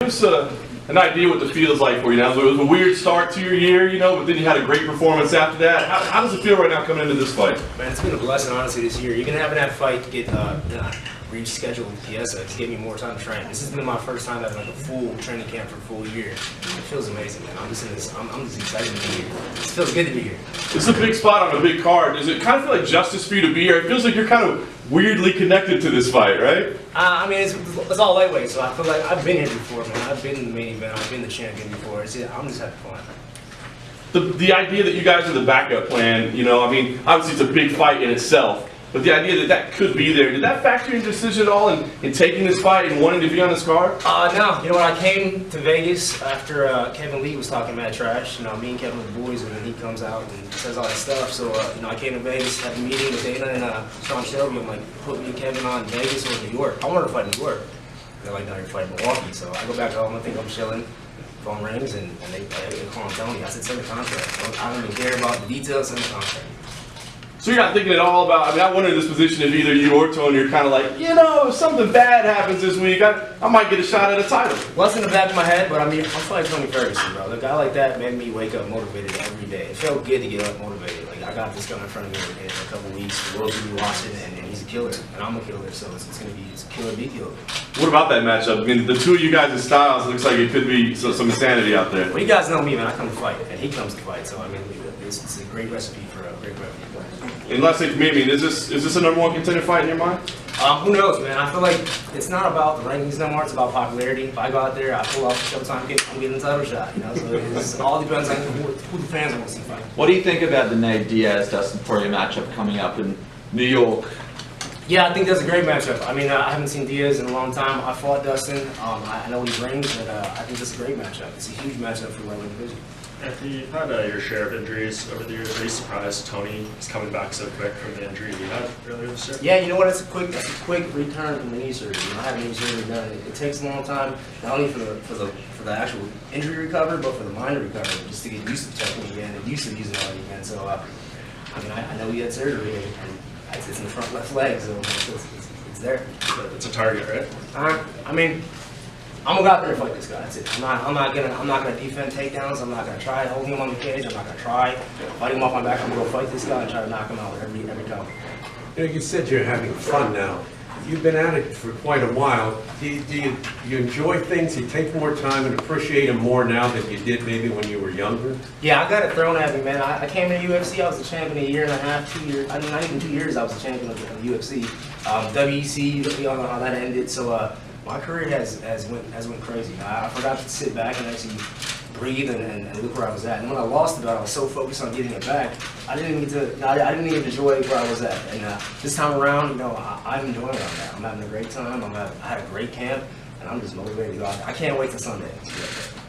Give us an idea what the field's like for you now. So it was a weird start to your year, you know, but then you had a great performance after that. How does it feel right now coming into this fight? Man, it's been a blessing, honestly, this year. Even having that fight get rescheduled with PSA to give me more time to train. This has been my first time having like a full training camp for a full year. It feels amazing, man. I'm just excited to be here. It feels good to be here. It's a big spot on a big card. Does it kind of feel like justice for you to be here? It feels like you're kind of weirdly connected to this fight, right? I mean, it's all lightweight, so I feel like I've been here before, man. I've been in the main event. I've been the champion before. I'm just having fun. The idea that you guys are the backup plan, you know, I mean, obviously it's a big fight in itself, but the idea that that could be there, did that factor in your decision at all in taking this fight and wanting to be on this card? No. You know, when I came to Vegas after Kevin Lee was talking mad trash, you know, me and Kevin were the boys, and then he comes out and says all that stuff. So, you know, I came to Vegas, had a meeting with Dana and Sean Shelby. I'm like, put me and Kevin on Vegas or New York. I wanted to fight in New York. They're like, no, you're fighting Milwaukee. So I go back home, I think I'm chilling. Phone rings and they call Tony. I said, send the contract. I don't even care about the details, send the contract. So you're not thinking at all about, I mean, I wonder in this position if either you or Tony are kind of like, you know, if something bad happens this week, I might get a shot at a title. Well, that's in the back of my head, but I mean, I'm fighting Tony Ferguson, bro. A guy like that made me wake up motivated every day. It felt good to get up motivated. Like, I got this guy in front of me in a couple weeks. The world's gonna be watching, and he's a killer, and I'm a killer, so it's a killer be killer. What about that matchup? I mean, the two of you guys' styles, it looks like it could be some insanity out there. Well, you guys know me, man. I come to fight, and he comes to fight, so I mean, it's a great recipe for a great revenue. And last thing for me, I mean, is this a number one contender fight in your mind? Who knows, man? I feel like it's not about the rankings no more. It's about popularity. If I go out there, I pull off a showtime, I'm getting a title shot. You know, so it all depends on who the fans want to see fight. What do you think about the Nate Diaz-Dustin Poirier matchup coming up in New York? Yeah, I think that's a great matchup. I mean, I haven't seen Diaz in a long time. I fought Dustin. I know he rings, but I think that's a great matchup. It's a huge matchup for the lightweight division. After you've had your share of injuries over the years, are you surprised Tony is coming back so quick from the injury he had earlier this year? Yeah, you know what? It's a quick return from the knee surgery. You know, I have knee surgery done. It takes a long time, not only for the actual injury recovery, but for the mind recovery, just to get used to the technique again and used to using it again. So, I mean, I know he had surgery, and it's in the front left leg, so it's there. It's a target, right? I mean, I'm gonna go out there and fight this guy. That's it. I'm not gonna defend takedowns. I'm not gonna try holding him on the cage. I'm not gonna try fighting him off my back. I'm gonna go fight this guy and try to knock him out every time. You know, you said you're having fun now. You've been at it for quite a while. Do you enjoy things? You take more time and appreciate them more now than you did maybe when you were younger? Yeah, I got it thrown at me, man. I came to UFC. I was a champion a year and a half, 2 years. I mean, not even 2 years. I was a champion of the UFC. WEC, we all know how that ended. So my career has went crazy. I forgot to sit back and actually breathe and look where I was at. And when I lost the belt, I was so focused on getting it back, I didn't even enjoy where I was at. And this time around, you know, I'm enjoying it on that. I'm having a great time. I had a great camp, and I'm just motivated to go out there. I can't wait till Sunday.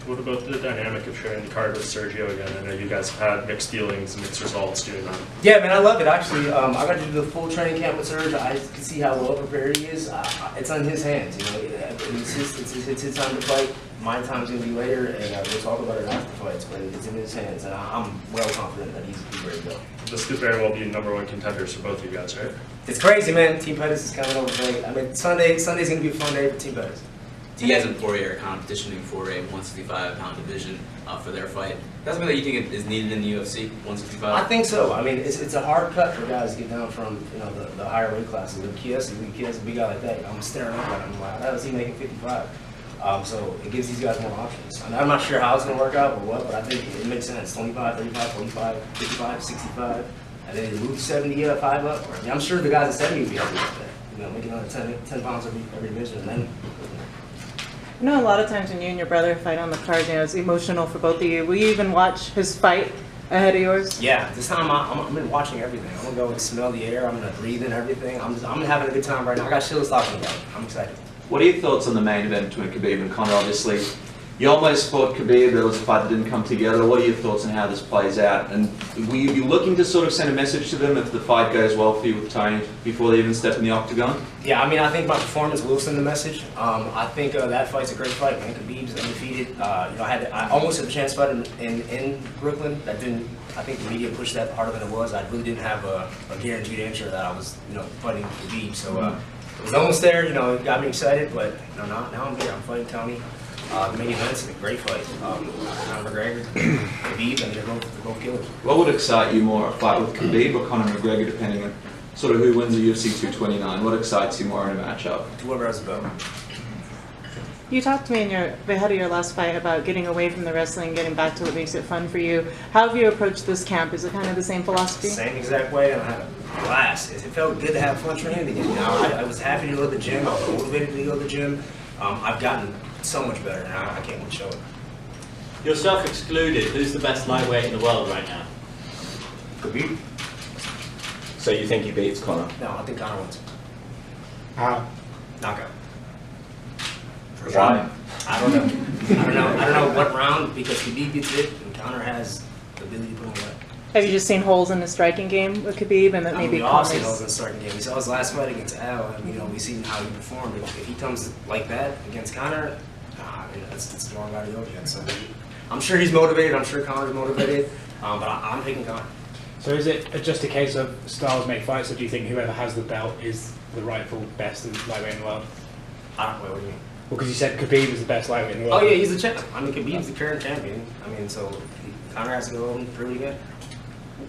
What about the dynamic of sharing the card with Sergio again? I know you guys have had mixed feelings and mixed results doing that. Yeah, man, I love it, actually. I got to do the full training camp with Serge. I can see how well prepared he is. It's on his hands, you know. It's his time to fight. My time's going to be later, and we'll talk about it after fights, but it's in his hands, and I'm well confident that he's ready to go. This could very well be #1 contenders for both of you guys, right? It's crazy, man. Team Pettis is coming over great. I mean, Sunday's going to be a fun day for Team Pettis. Diaz and Poirier are competitioning for a 165-pound division for their fight. That's something that you think is needed in the UFC, 165? I think so. I mean, it's a hard cut for guys to get down from, you know, the higher weight classes. With Kiesa, a big guy like that, I'm staring up at him like, how is he making 55? So it gives these guys more options. I mean, I'm not sure how it's going to work out or what, but I think it makes sense. 25, 35, 45, 55, 65, and then you move 75 up. I mean, I'm sure the guys at 70 would be happy with that. You know, making another 10 pounds every division, and then. I know a lot of times when you and your brother fight on the card, you know, it's emotional for both of you. Will you even watch his fight ahead of yours? Yeah, this time I'm been watching everything. I'm gonna go and smell the air. I'm gonna breathe in everything. I'm having a good time right now. I got chills talking about it. I'm excited. What are your thoughts on the main event between Khabib and Conor? Obviously, you almost fought Khabib. There was a fight that didn't come together. What are your thoughts on how this plays out? And will you be looking to sort of send a message to them if the fight goes well for you with Tony before they even step in the octagon? Yeah, I mean, I think my performance will send a message. I think that fight's a great fight, man. Khabib's undefeated. You know, I almost had a chance to fight in Brooklyn. That didn't. I think the media pushed that harder than it was. I really didn't have a guaranteed answer that I was, you know, fighting Khabib. So it was almost there. You know, it got me excited, but you know, now I'm here. I'm fighting Tony. The main event's a great fight. Conor McGregor, Khabib, and they're both killers. What would excite you more, a fight with Khabib or Conor McGregor, depending on sort of who wins the UFC 229? What excites you more in a matchup? Whoever has the belt. You talked to me in the head of your last fight about getting away from the wrestling, getting back to what makes it fun for you. How have you approached this camp? Is it kind of the same philosophy? Same exact way, and I had a blast. It felt good to have fun training again. You know, I was happy to go to the gym. I was motivated to go to the gym. I've gotten so much better, and I can't wait to show it. Yourself excluded, who's the best lightweight in the world right now? Khabib? So you think he beats Conor? No, I think Conor wins. How? Knockout. For Why? I don't know. I don't know what round, because Khabib gets it, and Conor has the ability to put him away. Have you just seen holes in the striking game with Khabib, and that maybe we all seen Conor's- holes in the starting game. We saw his last fight against Al, and you know we seen how he performed. If he comes like that against Conor, that's the wrong guy to go against. So I'm sure he's motivated. I'm sure Conor's motivated, but I'm picking Conor. So is it just a case of styles make fights, or do you think whoever has the belt is the rightful best lightweight in the world? I don't know what do you mean. Well, because you said Khabib is the best lightweight in the world. Oh yeah, he's the champ. I mean, Khabib's the current champion. I mean, so Conor has to go and prove it again.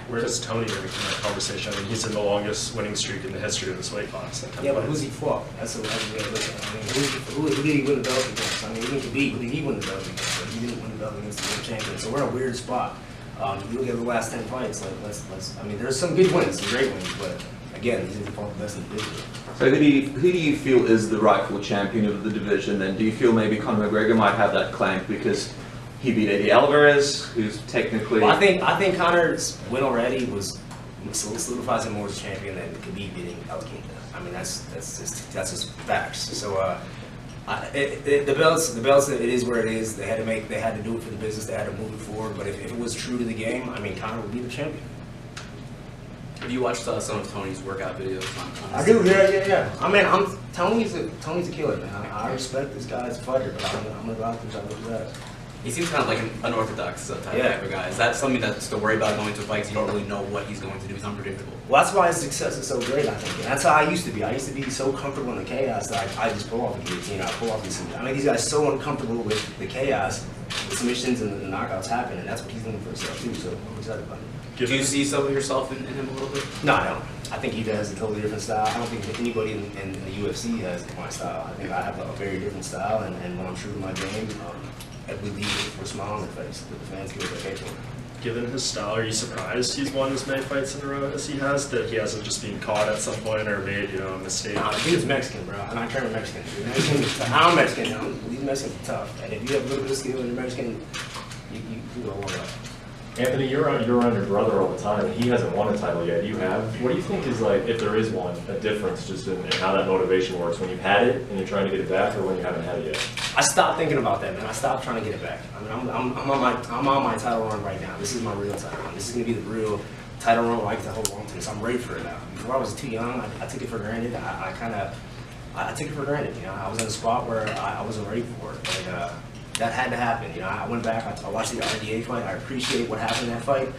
Where does Tony rank in that conversation? I mean, he's in the longest winning streak in the history of this weight class. At 10 Yeah, but fights. who's he fought? That's the way to look at it. I mean, who did he win the belt against? I mean, even Khabib, who did he win the belt against? But he didn't win the belt against the world champion. So we're in a weird spot. You look at the last 10 fights. Like, let's. I mean, there's some good wins, some great wins, but again, he's fought the best in the division. So who do you feel is the rightful champion of the division? And do you feel maybe Conor McGregor might have that claim because he beat Eddie Alvarez, who's technically... Well, I think Conor's win already solidifies him more as champion than Khabib beating El King. I mean, that's just facts. So the belts, it is where it is. They had to do it for the business. They had to move it forward. But if it was true to the game, I mean, Conor would be the champion. Have you watched some of Tony's workout videos on I do, yeah. I mean, Tony's a killer, man. I respect this guy as a fighter, but I'm gonna go out there and try to do that. He seems kind of like an unorthodox type of guy. Is that something that's to worry about going to fights? You don't really know what he's going to do. He's unpredictable. Well, that's why his success is so great, I think. And that's how I used to be. I used to be so comfortable in the chaos that I just pull off the guillotine. I pull off the submission. I mean, these guys are so uncomfortable with the chaos. The submissions and the knockouts happen, and that's what he's doing for himself too. So I'm excited about it. Do you see some of yourself in him a little bit? No, I don't. I think he has a totally different style. I don't think anybody in the UFC has my style. I think I have a very different style, and when I'm shooting my game, I believe with a smile on their face that the fans give it a pay for. Given his style, are you surprised he's won as many fights in a row as he has? That he hasn't just been caught at some point or made, a mistake? Nah, the dude's Mexican, bro, and I train with Mexicans. I'm Mexican. These Mexicans are tough, and if you have a little bit of skill and you're Mexican, you go all up. Anthony, you're around your brother all the time. He hasn't won a title yet. You have. What do you think is, like, if there is one, a difference just in how that motivation works when you've had it and you're trying to get it back, or when you haven't had it yet? I stopped thinking about that, man. I stopped trying to get it back. I mean, I'm on my title run right now. This is my real title run. This is gonna be the real title run I like to hold on to. So I'm ready for it now. Before I was too young, I took it for granted. I took it for granted. I was in a spot where I wasn't ready for it. But, that had to happen. I went back, I watched the RDA fight, I appreciate what happened in that fight.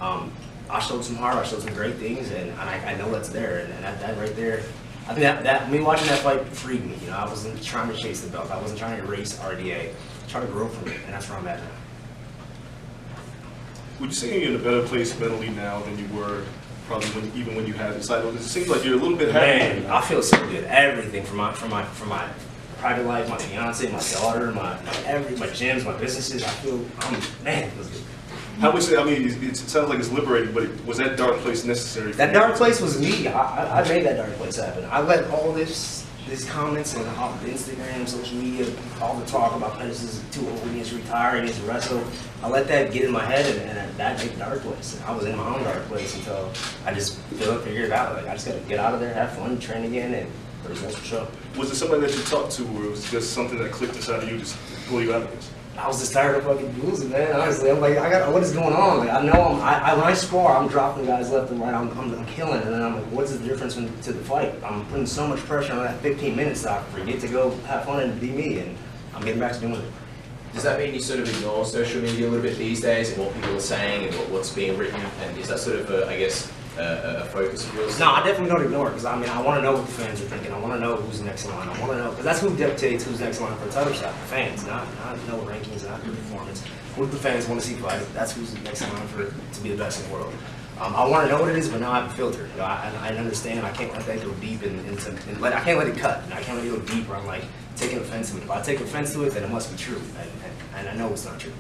I showed some heart, I showed some great things, and I know that's there, and that right there, I think that me watching that fight freed me. I wasn't trying to chase the belt, I wasn't trying to erase RDA, I tried to grow from it, and that's where I'm at now. Would you say you're in a better place mentally now than you were probably even when you had the title? Because it seems like you're a little bit happy. Man, I feel so good. Everything from my private life, my fiance, my daughter, my gyms, my businesses. Man, it feels good. How would you say, I mean, it sounds like it's liberating, but was that dark place necessary? That dark place was me. I made that dark place happen. I let all these comments and all the Instagram, social media, all the talk about Pettis is too old, he needs to retire, he needs to wrestle. I let that get in my head, and that made the dark place. And I was in my own dark place until I just figured it out. Like, I just got to get out of there, have fun, train again, and the results will show. Was it somebody that you talked to, or was it just something that clicked inside of you just to pull you out of this? I was just tired of fucking losing, man. Honestly, I'm like, what is going on? Like, I know when I spar, I'm dropping guys left and right. I'm killing, and then I'm like, what's the difference to the fight? I'm putting so much pressure on that 15 minutes that I forget to go have fun and be me, and I'm getting back to doing it. Does that mean you sort of ignore social media a little bit these days and what people are saying and what's being written? And is that sort of, I guess, a focus of yours? No, I definitely don't ignore it because I mean I want to know what the fans are thinking. I want to know who's next in line. I want to know because that's who dictates who's next in line for a title shot. The fans, not no rankings, not your performance. What the fans want to see fight. That's who's next in line for to be the best in the world. I want to know what it is, but now I have a filter. You know, I understand. I can't let that go deep I can't let it cut. I can't let it go deep where I'm like taking offense to it. If I take offense to it, then it must be true, and I know it's not true.